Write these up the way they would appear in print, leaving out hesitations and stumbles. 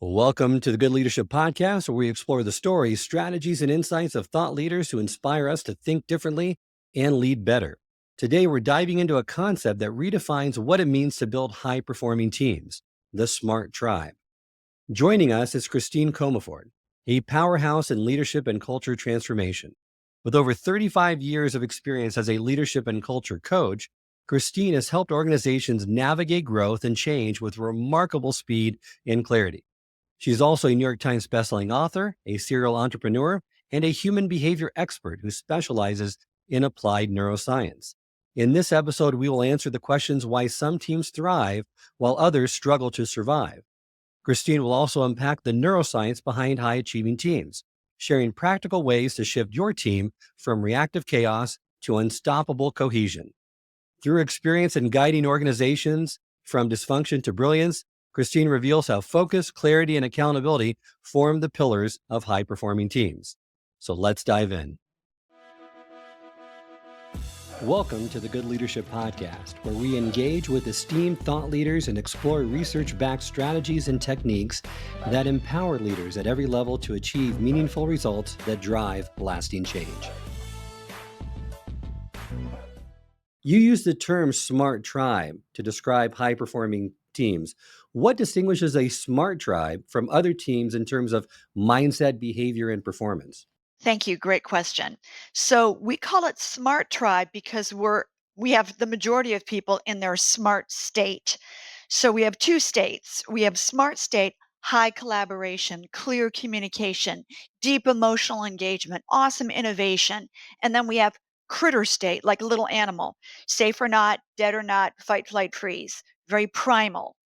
Welcome to the Good Leadership Podcast, where we explore the stories, strategies, and insights of thought leaders who inspire us to think differently and lead better. Today, we're diving into a concept that redefines what it means to build high-performing teams, the Smart Tribe. Joining us is Christine Comaford, a powerhouse in leadership and culture transformation. With over 35 years of experience as a leadership and culture coach, Christine has helped organizations navigate growth and change with remarkable speed and clarity. She's also a New York Times bestselling author, a serial entrepreneur, and a human behavior expert who specializes in applied neuroscience. In this episode, we will answer the questions why some teams thrive while others struggle to survive. Christine will also unpack the neuroscience behind high achieving teams, sharing practical ways to shift your team from reactive chaos to unstoppable cohesion. Through her experience in guiding organizations from dysfunction to brilliance, Christine reveals how focus, clarity, and accountability form the pillars of high-performing teams. So let's dive in. Welcome to the Good Leadership Podcast, where we engage with esteemed thought leaders and explore research-backed strategies and techniques that empower leaders at every level to achieve meaningful results that drive lasting change. You use the term smart tribe to describe high-performing teams. What distinguishes a smart tribe from other teams in terms of mindset, behavior, and performance? Thank you. Great question. So we call it Smart Tribe because we have the majority of people in their smart state. So we have two states. We have smart state, high collaboration, clear communication, deep emotional engagement, awesome innovation. And then we have critter state, like a little animal, safe or not, dead or not, fight, flight, freeze, very primal.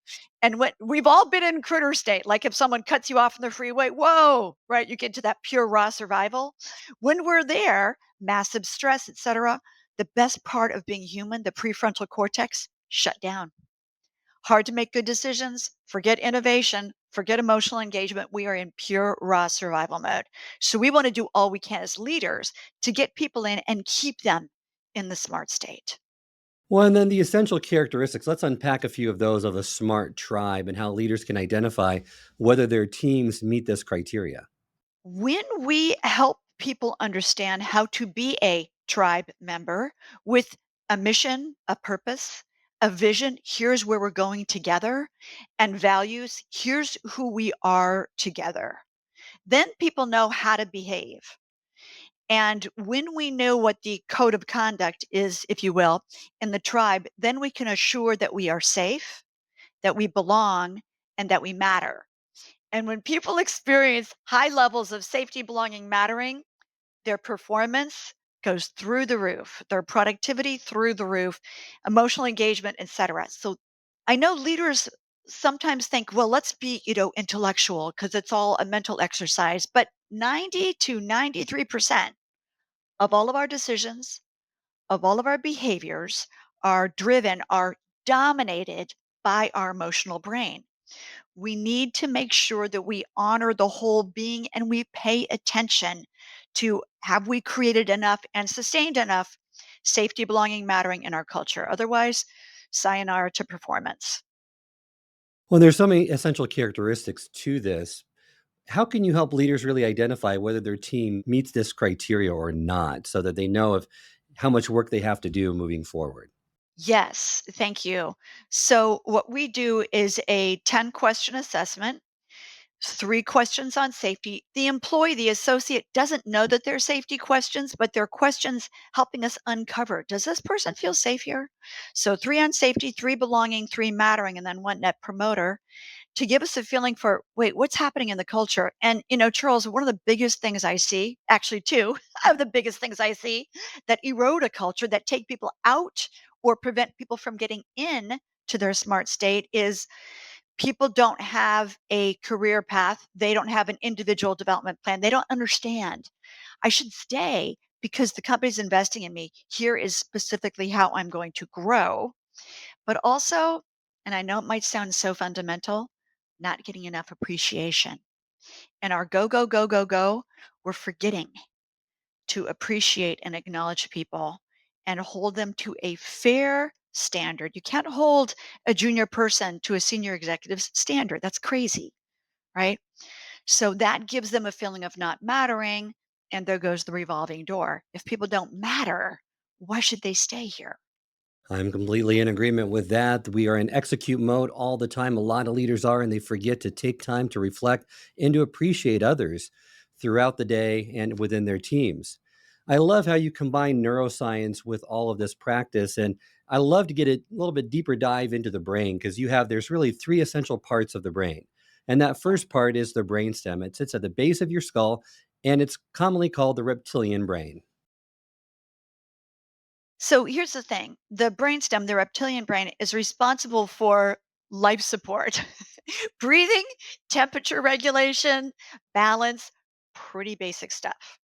And when we've all been in critter state, like if someone cuts you off on the freeway, whoa, right? You get to that pure raw survival. When we're there, massive stress, etc. The best part of being human, the prefrontal cortex, shut down. Hard to make good decisions. Forget innovation. Forget emotional engagement. We are in pure raw survival mode. So we want to do all we can as leaders to get people in and keep them in the smart state. Well, and then the essential characteristics. Let's unpack a few of those of a smart tribe and how leaders can identify whether their teams meet this criteria. When we help people understand how to be a tribe member with a mission, a purpose, a vision, here's where we're going together, and values, here's who we are together, then people know how to behave. And when we know what the code of conduct is, if you will, in the tribe, then we can assure that we are safe, that we belong, and that we matter. And when people experience high levels of safety, belonging, mattering, their performance goes through the roof, their productivity through the roof, emotional engagement, etc. So I know leaders sometimes think, well, let's be, intellectual because it's all a mental exercise, but 90 to 93% of all of our decisions, of all of our behaviors are dominated by our emotional brain. We need to make sure that we honor the whole being and we pay attention to have we created enough and sustained enough safety, belonging, mattering in our culture. Otherwise, sayonara to performance. Well, there's so many essential characteristics to this. How can you help leaders really identify whether their team meets this criteria or not so that they know of how much work they have to do moving forward? Yes, thank you. So, what we do is a 10-question assessment. 3 questions on safety. The employee, the associate doesn't know that they're safety questions, but they're questions helping us uncover, does this person feel safe here? So 3 on safety, 3 belonging, 3 mattering, and then 1 net promoter to give us a feeling for, wait, what's happening in the culture? And, Charles, one of the biggest things I see, actually 2 of the biggest things I see that erode a culture, that take people out or prevent people from getting in to their smart state is people don't have a career path. They don't have an individual development plan. They don't understand. I should stay because the company's investing in me. Here is specifically how I'm going to grow. But also, and I know it might sound so fundamental, not getting enough appreciation. And our go, go, go, go, go, we're forgetting to appreciate and acknowledge people and hold them to a fair standard. You can't hold a junior person to a senior executive's standard. That's crazy. right? So that gives them a feeling of not mattering, and there goes the revolving door. If people don't matter, why should they stay here? I'm completely in agreement with that. We are in execute mode all the time. A lot of leaders are, and they forget to take time to reflect and to appreciate others throughout the day and within their teams. I love how you combine neuroscience with all of this practice. And I love to get a little bit deeper dive into the brain because there's really three essential parts of the brain. And that first part is the brainstem. It sits at the base of your skull, and it's commonly called the reptilian brain. So here's the thing, the brainstem, the reptilian brain, is responsible for life support, breathing, temperature regulation, balance, pretty basic stuff.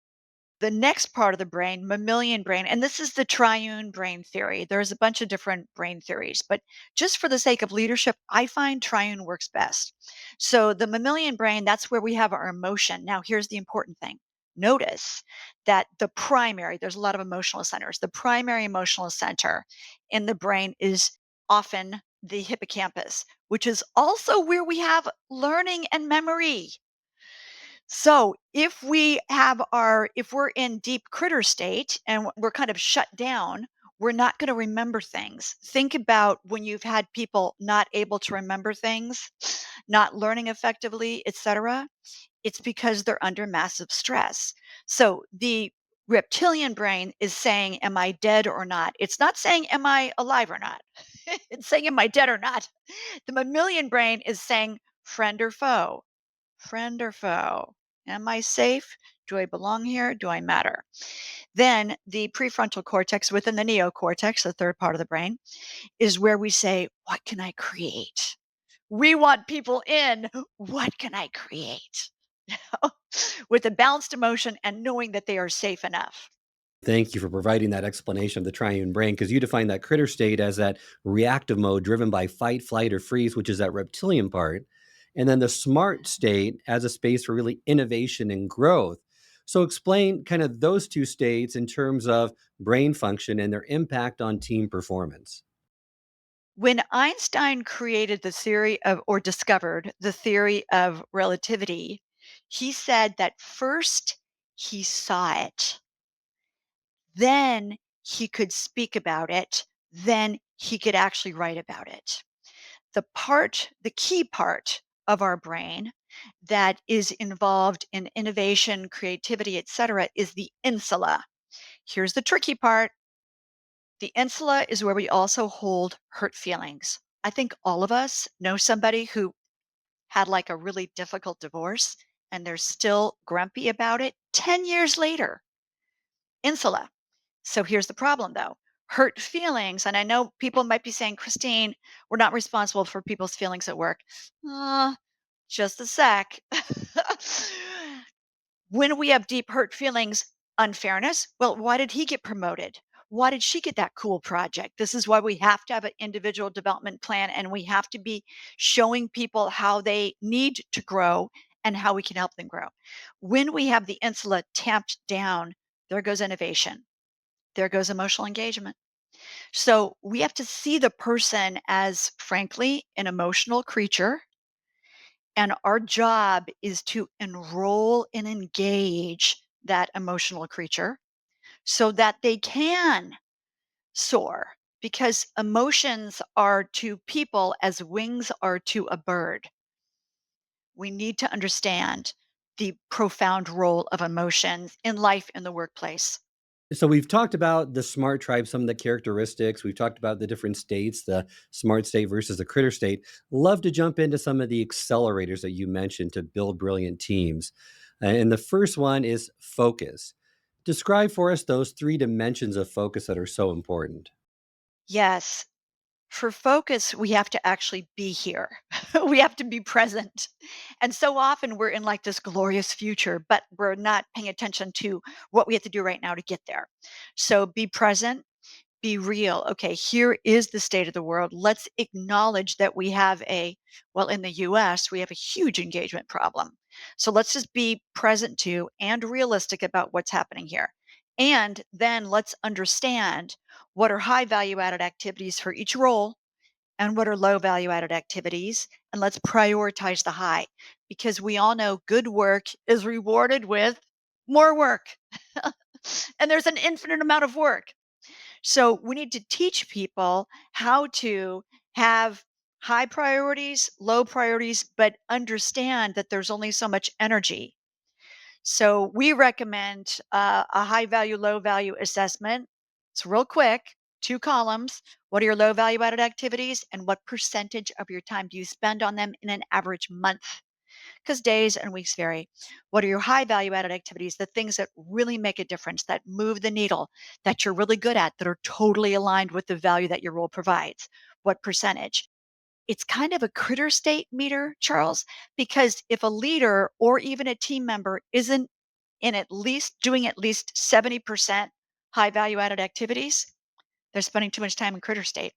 The next part of the brain, mammalian brain, and this is the triune brain theory. There's a bunch of different brain theories, but just for the sake of leadership, I find triune works best. So the mammalian brain, that's where we have our emotion. Now, here's the important thing. Notice that there's a lot of emotional centers. The primary emotional center in the brain is often the hippocampus, which is also where we have learning and memory. So if we're in deep critter state and we're kind of shut down, we're not going to remember things. Think about when you've had people not able to remember things, not learning effectively, etc. It's because they're under massive stress. So the reptilian brain is saying, am I dead or not? It's not saying, am I alive or not? It's saying, am I dead or not? The mammalian brain is saying, friend or foe, friend or foe? Am I safe? Do I belong here? Do I matter? Then the prefrontal cortex within the neocortex, the third part of the brain, is where we say, what can I create? We want people in. What can I create? With a balanced emotion and knowing that they are safe enough. Thank you for providing that explanation of the triune brain because you define that critter state as that reactive mode driven by fight, flight, or freeze, which is that reptilian part. And then the smart state as a space for really innovation and growth. So, explain kind of those two states in terms of brain function and their impact on team performance. When Einstein created the theory of, or discovered the theory of relativity, he said that first he saw it, then he could speak about it, then he could actually write about it. The key part of our brain that is involved in innovation, creativity, etc., is the insula. Here's the tricky part. The insula is where we also hold hurt feelings. I think all of us know somebody who had like a really difficult divorce and they're still grumpy about it 10 years later. Insula. So here's the problem though. Hurt feelings, and I know people might be saying, Christine, we're not responsible for people's feelings at work. Uh, just a sec. When we have deep hurt feelings, unfairness, well, why did he get promoted? Why did she get that cool project? This is why we have to have an individual development plan and we have to be showing people how they need to grow and how we can help them grow. When we have the insula tamped down, there goes innovation, there goes emotional engagement. So we have to see the person as, frankly, an emotional creature. And our job is to enroll and engage that emotional creature so that they can soar. Because emotions are to people as wings are to a bird. We need to understand the profound role of emotions in life in the workplace. So we've talked about the smart tribe, some of the characteristics. We've talked about the different states, the smart state versus the critter state. Love to jump into some of the accelerators that you mentioned to build brilliant teams. And the first one is focus. Describe for us those three dimensions of focus that are so important. Yes, for focus, we have to actually be here. We have to be present. And so often we're in like this glorious future, but we're not paying attention to what we have to do right now to get there. So be present, be real. Okay, here is the state of the world. Let's acknowledge that we have in the US, we have a huge engagement problem. So let's just be present to and realistic about what's happening here. And then let's understand what are high value added activities for each role and what are low value added activities, and let's prioritize the high, because we all know good work is rewarded with more work. And there's an infinite amount of work. So we need to teach people how to have high priorities, low priorities, but understand that there's only so much energy. So we recommend a high value, low value assessment. It's real quick, 2 columns. What are your low value added activities, and what percentage of your time do you spend on them in an average month? Because days and weeks vary. What are your high value added activities, the things that really make a difference, that move the needle, that you're really good at, that are totally aligned with the value that your role provides? What percentage? It's kind of a critter state meter, Charles, because if a leader or even a team member isn't in at least doing at least 70% high value added activities, they're spending too much time in critter state.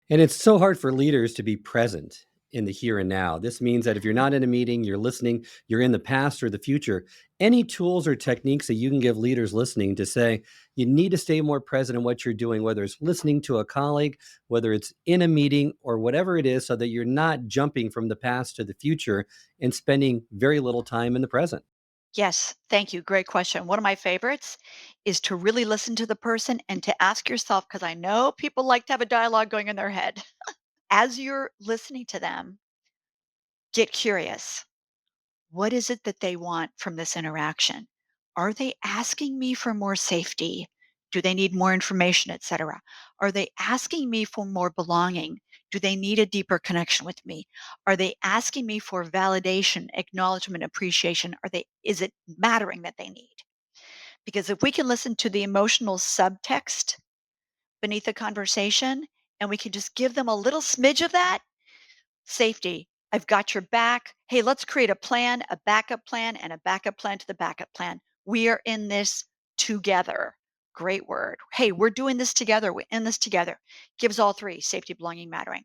And it's so hard for leaders to be present in the here and now. This means that if you're not in a meeting, you're listening, you're in the past or the future. Any tools or techniques that you can give leaders listening to say, you need to stay more present in what you're doing, whether it's listening to a colleague, whether it's in a meeting, or whatever it is, so that you're not jumping from the past to the future and spending very little time in the present. Yes, thank you. Great question. One of my favorites is to really listen to the person and to ask yourself, because I know people like to have a dialogue going in their head. As you're listening to them, get curious. What is it that they want from this interaction? Are they asking me for more safety? Do they need more information, etc.? Are they asking me for more belonging? Do they need a deeper connection with me? Are they asking me for validation, acknowledgement, appreciation? Is it mattering that they need? Because if we can listen to the emotional subtext beneath the conversation and we can just give them a little smidge of that, safety. I've got your back. Hey, let's create a plan, a backup plan, and a backup plan to the backup plan. We are in this together. Great word. Hey, we're doing this together. We're in this together. Gives all three: safety, belonging, mattering.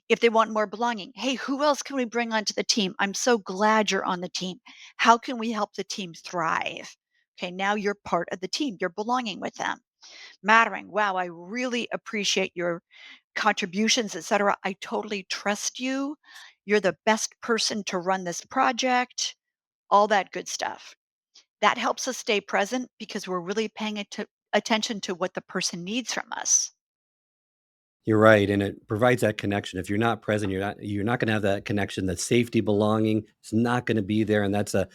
If they want more belonging, hey, who else can we bring onto the team? I'm so glad you're on the team. How can we help the team thrive? Okay, now you're part of the team. You're belonging with them. Mattering. Wow, I really appreciate your contributions, etc. I totally trust you. You're the best person to run this project, all that good stuff. That helps us stay present because we're really paying attention to what the person needs from us. You're right, and it provides that connection. If you're not present, you're not gonna have that connection, that safety, belonging is not gonna be there, and that's a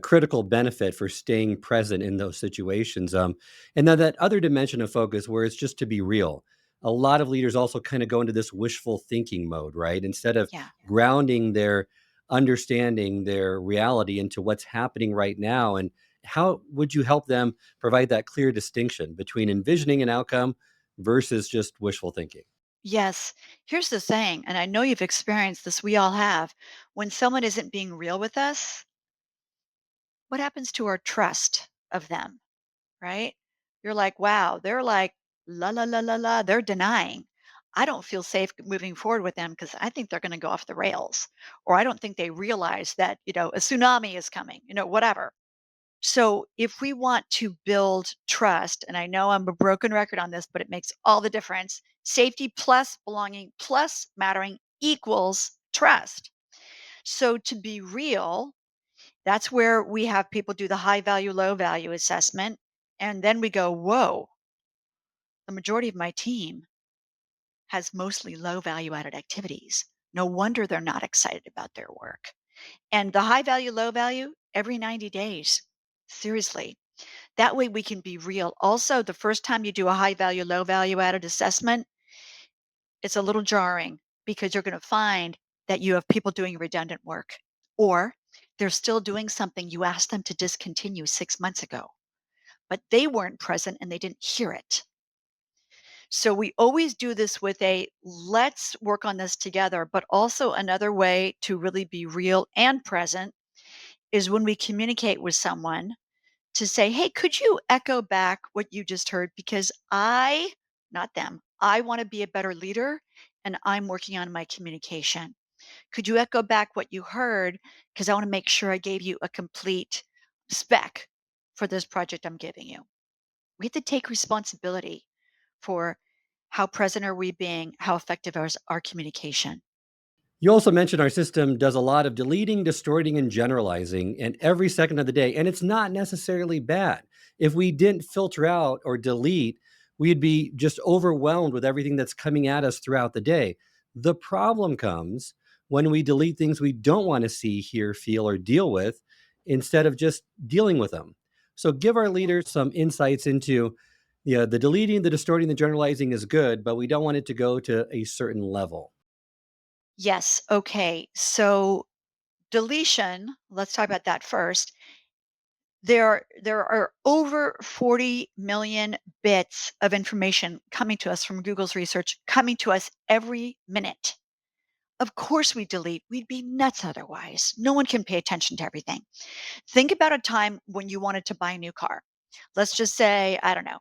critical benefit for staying present in those situations. And then that other dimension of focus where it's just to be real. A lot of leaders also kind of go into this wishful thinking mode, right? Instead of Yeah. grounding their understanding, their reality into what's happening right now. And how would you help them provide that clear distinction between envisioning an outcome versus just wishful thinking? Yes. Here's the thing, and I know you've experienced this, we all have. When someone isn't being real with us, what happens to our trust of them, right? You're like, wow, they're like, la, la, la, la, la, they're denying. I don't feel safe moving forward with them because I think they're going to go off the rails. Or I don't think they realize that, a tsunami is coming, whatever. So if we want to build trust, and I know I'm a broken record on this, but it makes all the difference. Safety plus belonging plus mattering equals trust. So to be real, that's where we have people do the high value, low value assessment. And then we go, whoa, the majority of my team has mostly low value added activities. No wonder they're not excited about their work. And the high value, low value, every 90 days. Seriously. That way we can be real. Also, the first time you do a high value, low value added assessment, it's a little jarring because you're going to find that you have people doing redundant work, or they're still doing something you asked them to discontinue 6 months ago, but they weren't present and they didn't hear it. So we always do this with a let's work on this together, but also another way to really be real and present is when we communicate with someone to say, hey, could you echo back what you just heard? Because not them, I want to be a better leader and I'm working on my communication. Could you echo back what you heard? Because I want to make sure I gave you a complete spec for this project I'm giving you. We have to take responsibility for How present are we being? How effective is our communication? You also mentioned our system does a lot of deleting, distorting, and generalizing and every second of the day. And it's not necessarily bad. If we didn't filter out or delete, we'd be just overwhelmed with everything that's coming at us throughout the day. The problem comes when we delete things we don't want to see, hear, feel, or deal with instead of just dealing with them. So give our leaders some insights into, yeah, the deleting, the distorting, the generalizing is good, but we don't want it to go to a certain level. Yes. Okay. So deletion, let's talk about that first. There are over 40 million bits of information coming to us from Google's research, coming to us every minute. Of course we delete. We'd be nuts otherwise. No one can pay attention to everything. Think about a time when you wanted to buy a new car. Let's just say, I don't know,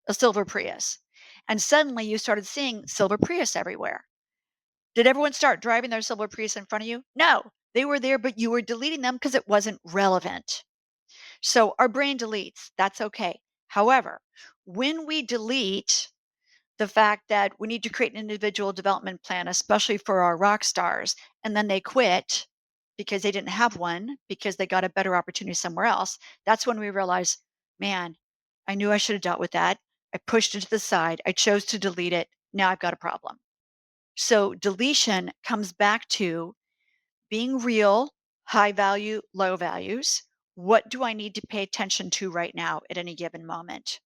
a silver Prius. And suddenly you started seeing silver Prius everywhere. Did everyone start driving their silver Prius in front of you? No, they were there, but you were deleting them because it wasn't relevant. So our brain deletes. That's okay. However, when we delete the fact that we need to create an individual development plan, especially for our rock stars, and then they quit because they didn't have one because they got a better opportunity somewhere else, that's when we realize, man, I knew I should have dealt with that. I pushed it to the side. I chose to delete it. Now I've got a problem. So deletion comes back to being real, high value, low values. What do I need to pay attention to right now at any given moment?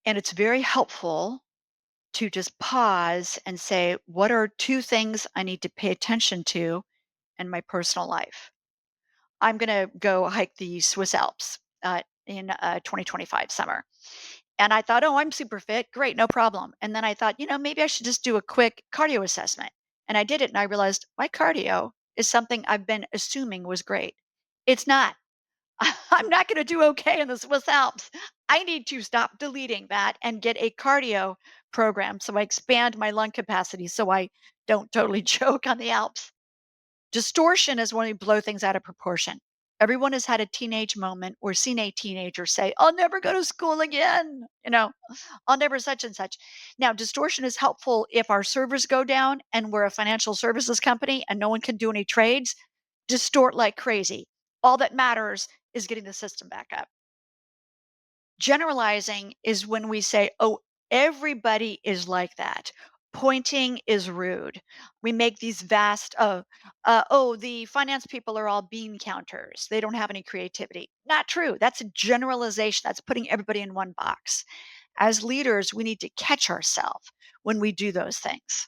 And it's very helpful to just pause and say, what are two things I need to pay attention to in my personal life? I'm going to go hike the Swiss Alps in 2025 summer. And I thought, oh, I'm super fit. Great, no problem. And then I thought, maybe I should just do a quick cardio assessment. And I did it and I realized my cardio is something I've been assuming was great. It's not. I'm not going to do okay in the Swiss Alps. I need to stop deleting that and get a cardio program so I expand my lung capacity so I don't totally choke on the Alps. Distortion is when we blow things out of proportion. Everyone has had a teenage moment or seen a teenager say, I'll never go to school again. I'll never such and such. Now, distortion is helpful if our servers go down and we're a financial services company and no one can do any trades. Distort like crazy. All that matters is getting the system back up. Generalizing is when we say, oh, everybody is like that. Pointing is rude. We make these vast, oh, the finance people are all bean counters. They don't have any creativity. Not true. That's a generalization. That's putting everybody in one box. As leaders, we need to catch ourselves when we do those things.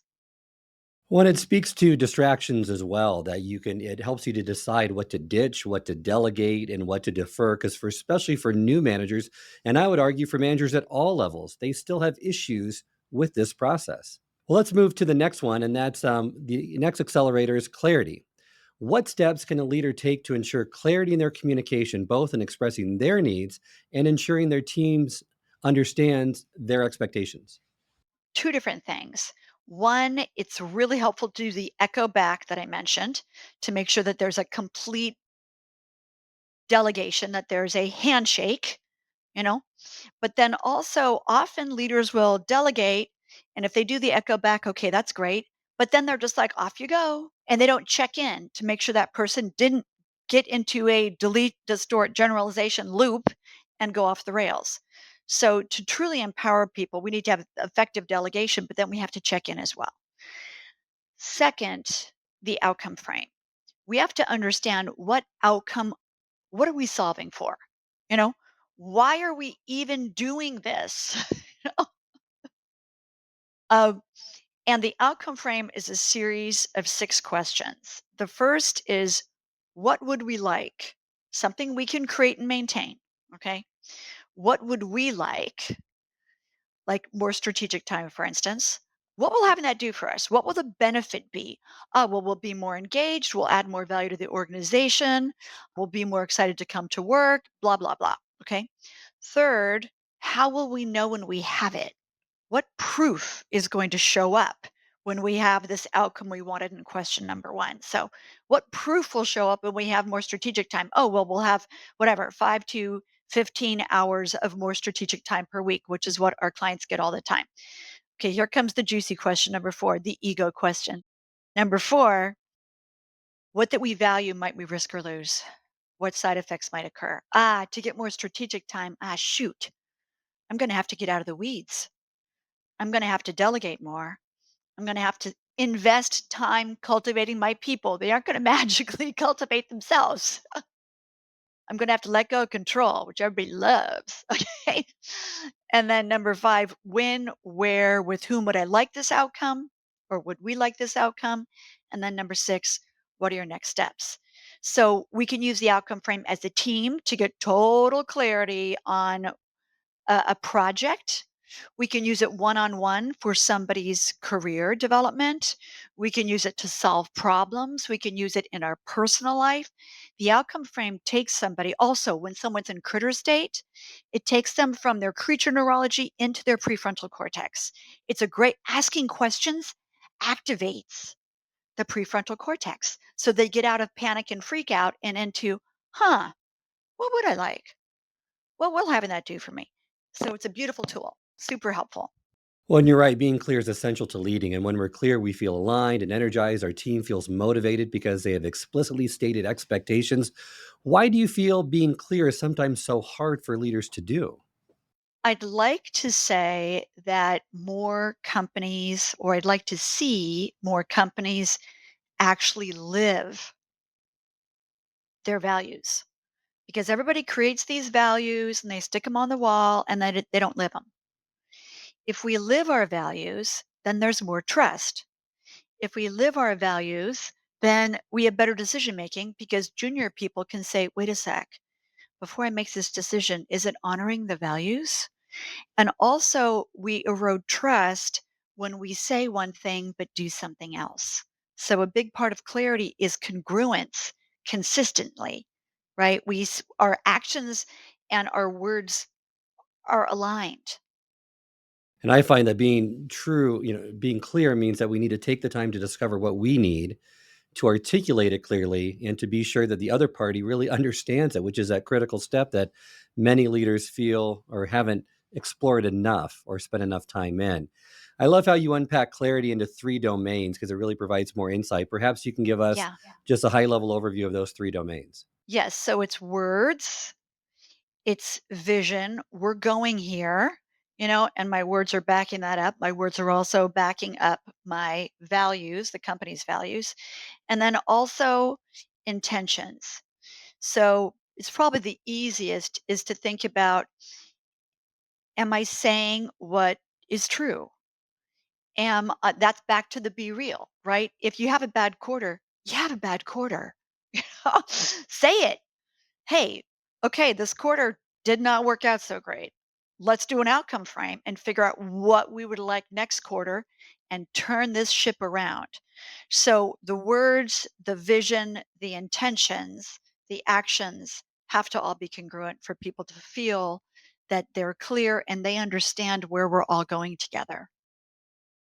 Well, it speaks to distractions as well, that it helps you to decide what to ditch, what to delegate, and what to defer. Because especially for new managers, and I would argue for managers at all levels, they still have issues with this process. Well, let's move to the next one, and that's the next accelerator is clarity. What steps can a leader take to ensure clarity in their communication, both in expressing their needs and ensuring their teams understands their expectations? Two different things. One, it's really helpful to do the echo back that I mentioned to make sure that there's a complete delegation, that there's a handshake, you know, but then also often leaders will delegate. And if they do the echo back, okay, that's great. But then they're just like, off you go. And they don't check in to make sure that person didn't get into a delete, distort, generalization loop and go off the rails. So to truly empower people, we need to have effective delegation, but then we have to check in as well. Second, the outcome frame. We have to understand what outcome, what are we solving for? You know, why are we even doing this? uh, and the outcome frame is a series of 6 questions. The first is, what would we like? Something we can create and maintain. Okay. What would we like more strategic time, for instance? What will having that do for us? What will the benefit be? Well, we'll be more engaged. We'll add more value to the organization. We'll be more excited to come to work, blah, blah, blah. Okay. Third, how will we know when we have it? What proof is going to show up when we have this outcome we wanted in question number one? So, what proof will show up when we have more strategic time? Oh, well, we'll have whatever, 5 to 15 hours of more strategic time per week, which is what our clients get all the time. Okay, here comes the juicy question number 4, the ego question. Number 4, what that we value might we risk or lose? What side effects might occur? To get more strategic time. Shoot, I'm going to have to get out of the weeds. I'm going to have to delegate more. I'm going to have to invest time cultivating my people. They aren't going to magically cultivate themselves. I'm going to have to let go of control, which everybody loves. Okay. And then number 5, when, where, with whom would I like this outcome? Or would we like this outcome? And then number 6, what are your next steps? So we can use the outcome frame as a team to get total clarity on a project. We can use it one on one for somebody's career development. We can use it to solve problems. We can use it in our personal life. The outcome frame takes somebody also when someone's in critter state, it takes them from their creature neurology into their prefrontal cortex. It's a great asking questions activates the prefrontal cortex. So they get out of panic and freak out and into, what would I like? What will having that do for me? So it's a beautiful tool, super helpful. Well, and you're right. Being clear is essential to leading. And when we're clear, we feel aligned and energized. Our team feels motivated because they have explicitly stated expectations. Why do you feel being clear is sometimes so hard for leaders to do? I'd like to say that more companies, or I'd like to see more companies actually live their values because everybody creates these values and they stick them on the wall and then they don't live them. If we live our values, then there's more trust. If we live our values, then we have better decision making because junior people can say, wait a sec, before I make this decision, is it honoring the values? And also, we erode trust when we say one thing but do something else. So, a big part of clarity is congruence consistently, right? Our actions and our words are aligned. And I find that being true, being clear means that we need to take the time to discover what we need, to articulate it clearly, and to be sure that the other party really understands it, which is that critical step that many leaders feel or haven't explored enough or spent enough time in. I love how you unpack clarity into 3 domains because it really provides more insight. Perhaps you can give us Yeah. just a high level overview of those 3 domains. Yes. So, it's words, it's vision. We're going here, and my words are backing that up. My words are also backing up my values, the company's values, and then also intentions. So it's probably the easiest is to think about, am I saying what is true? That's back to the be real, right? If you have a bad quarter, you have a bad quarter. Say it. Hey, okay, this quarter did not work out so great. Let's do an outcome frame and figure out what we would like next quarter and turn this ship around. So the words, the vision, the intentions, the actions have to all be congruent for people to feel that they're clear and they understand where we're all going together.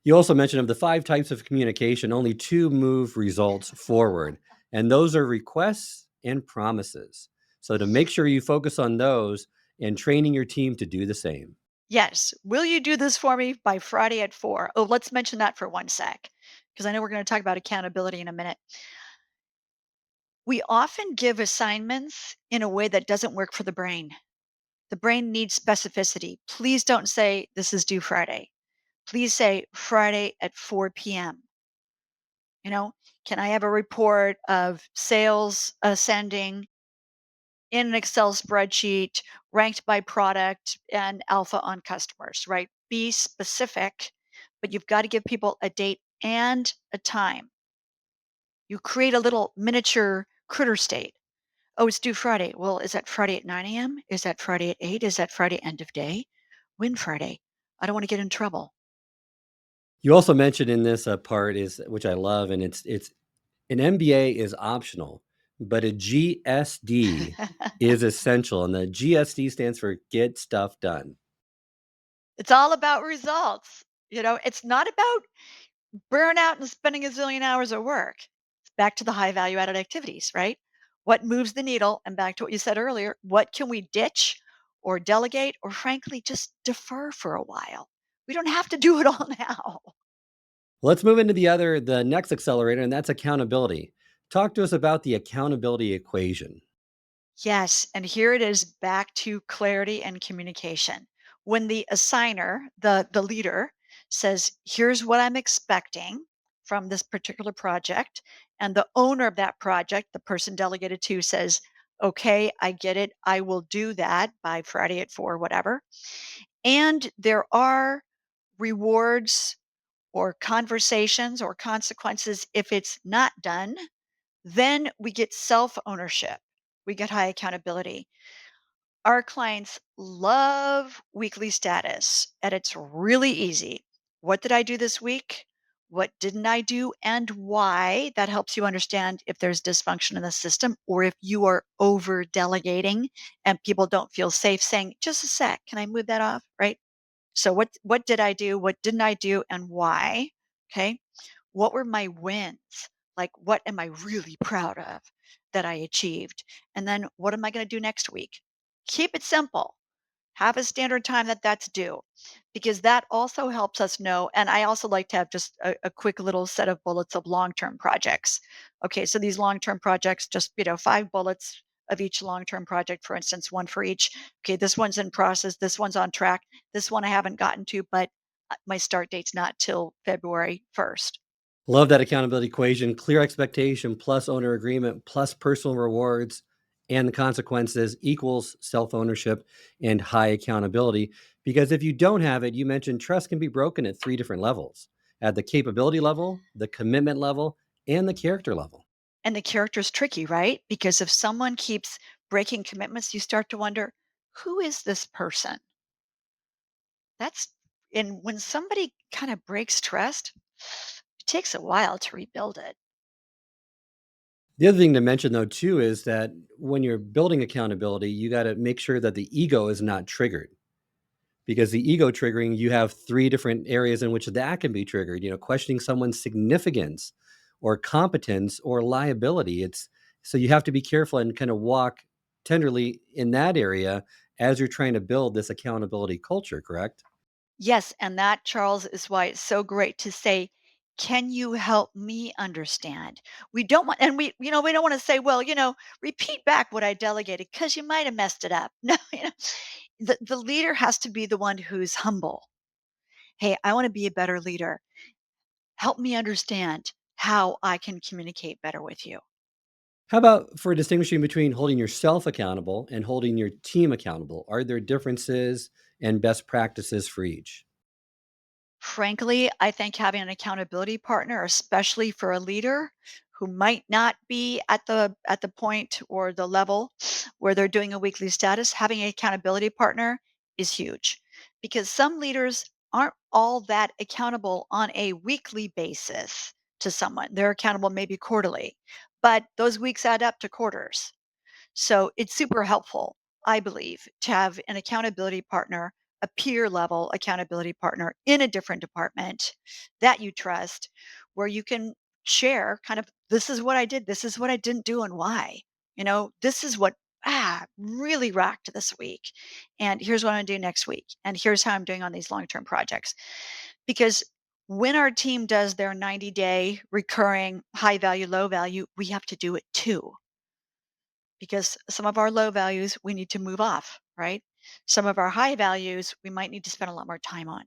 You also mentioned of the 5 types of communication, only 2 move results forward, and those are requests and promises. So to make sure you focus on those and training your team to do the same. Yes. Will you do this for me by Friday at 4? Oh, let's mention that for one sec, because I know we're going to talk about accountability in a minute. We often give assignments in a way that doesn't work for the brain. The brain needs specificity. Please don't say this is due Friday. Please say Friday at 4 p.m. You know, can I have a report of sales ascending in an Excel spreadsheet, ranked by product and alpha on customers, right? Be specific, but you've got to give people a date and a time. You create a little miniature critter state. Oh, it's due Friday. Well, is that Friday at 9 a.m.? Is that Friday at 8? Is that Friday end of day? When Friday? I don't want to get in trouble. You also mentioned in this part is which I love, and it's an MBA is optional, but a GSD is essential, and the GSD stands for Get Stuff Done. It's all about results. It's not about burnout and spending a zillion hours at work. It's back to the high value added activities, right? What moves the needle? And back to what you said earlier, what can we ditch? or delegate, or frankly, just defer for a while. We don't have to do it all now. Let's move into the next accelerator, and that's accountability. Talk to us about the accountability equation. Yes, and here it is back to clarity and communication. When the assigner, the leader, says, "Here's what I'm expecting from this particular project," and the owner of that project, the person delegated to, says, "Okay, I get it. I will do that by Friday at 4, whatever." And there are rewards or conversations or consequences if it's not done, then we get self ownership. We get high accountability. Our clients love weekly status, and it's really easy. What did I do this week? What didn't I do and why? That helps you understand if there's dysfunction in the system or if you are over delegating and people don't feel safe saying, "Just a sec, can I move that off?" Right? So what did I do? What didn't I do and why? Okay? What were my wins? Like, what am I really proud of that I achieved? And then what am I going to do next week? Keep it simple. Have a standard time that that's due, because that also helps us know. And I also like to have just a quick little set of bullets of long term projects. Okay, so these long term projects, just, 5 bullets of each long term project, for instance, one for each. Okay, this one's in process. This one's on track. This one I haven't gotten to, but my start date's not till February 1st. Love that accountability equation. Clear expectation plus owner agreement plus personal rewards and the consequences equals self ownership and high accountability. Because if you don't have it, you mentioned trust can be broken at 3 different levels: at the capability level, the commitment level, and the character level. And the character's tricky, right? Because if someone keeps breaking commitments, you start to wonder, who is this person? That's and when somebody kind of breaks trust, it takes a while to rebuild it. The other thing to mention, though, too, is that when you're building accountability, you got to make sure that the ego is not triggered, because the ego triggering, you have 3 different areas in which that can be triggered, questioning someone's significance or competence or liability. It's so you have to be careful and kind of walk tenderly in that area as you're trying to build this accountability culture, correct? Yes, and that, Charles, is why it's so great to say, "Can you help me understand?" We don't want, and we don't want to say, "Well, repeat back what I delegated because you might have messed it up." No, the leader has to be the one who's humble. "Hey, I want to be a better leader. Help me understand how I can communicate better with you." How about for distinguishing between holding yourself accountable and holding your team accountable? Are there differences and best practices for each? Frankly, I think having an accountability partner, especially for a leader who might not be at the point or the level where they're doing a weekly status, having an accountability partner is huge, because some leaders aren't all that accountable on a weekly basis to someone. They're accountable maybe quarterly, but those weeks add up to quarters. So it's super helpful, I believe, to have an accountability partner, a peer level accountability partner in a different department that you trust, where you can share kind of, "This is what I did, this is what I didn't do, and why. This is what really rocked this week. And here's what I'm gonna do next week. And here's how I'm doing on these long-term projects." Because when our team does their 90-day recurring high value, low value, we have to do it too, because some of our low values we need to move off, right? Some of our high values we might need to spend a lot more time on.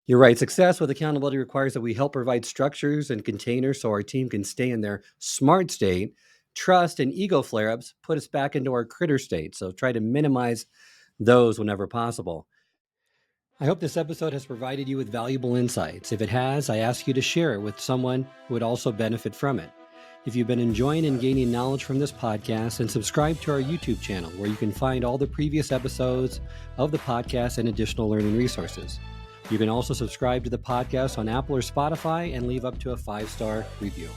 You're right. Success with accountability requires that we help provide structures and containers so our team can stay in their smart state. Trust and ego flare ups put us back into our critter state. So try to minimize those whenever possible. I hope this episode has provided you with valuable insights. If it has, I ask you to share it with someone who would also benefit from it. If you've been enjoying and gaining knowledge from this podcast, then subscribe to our YouTube channel where you can find all the previous episodes of the podcast and additional learning resources. You can also subscribe to the podcast on Apple or Spotify and leave up to a 5-star review.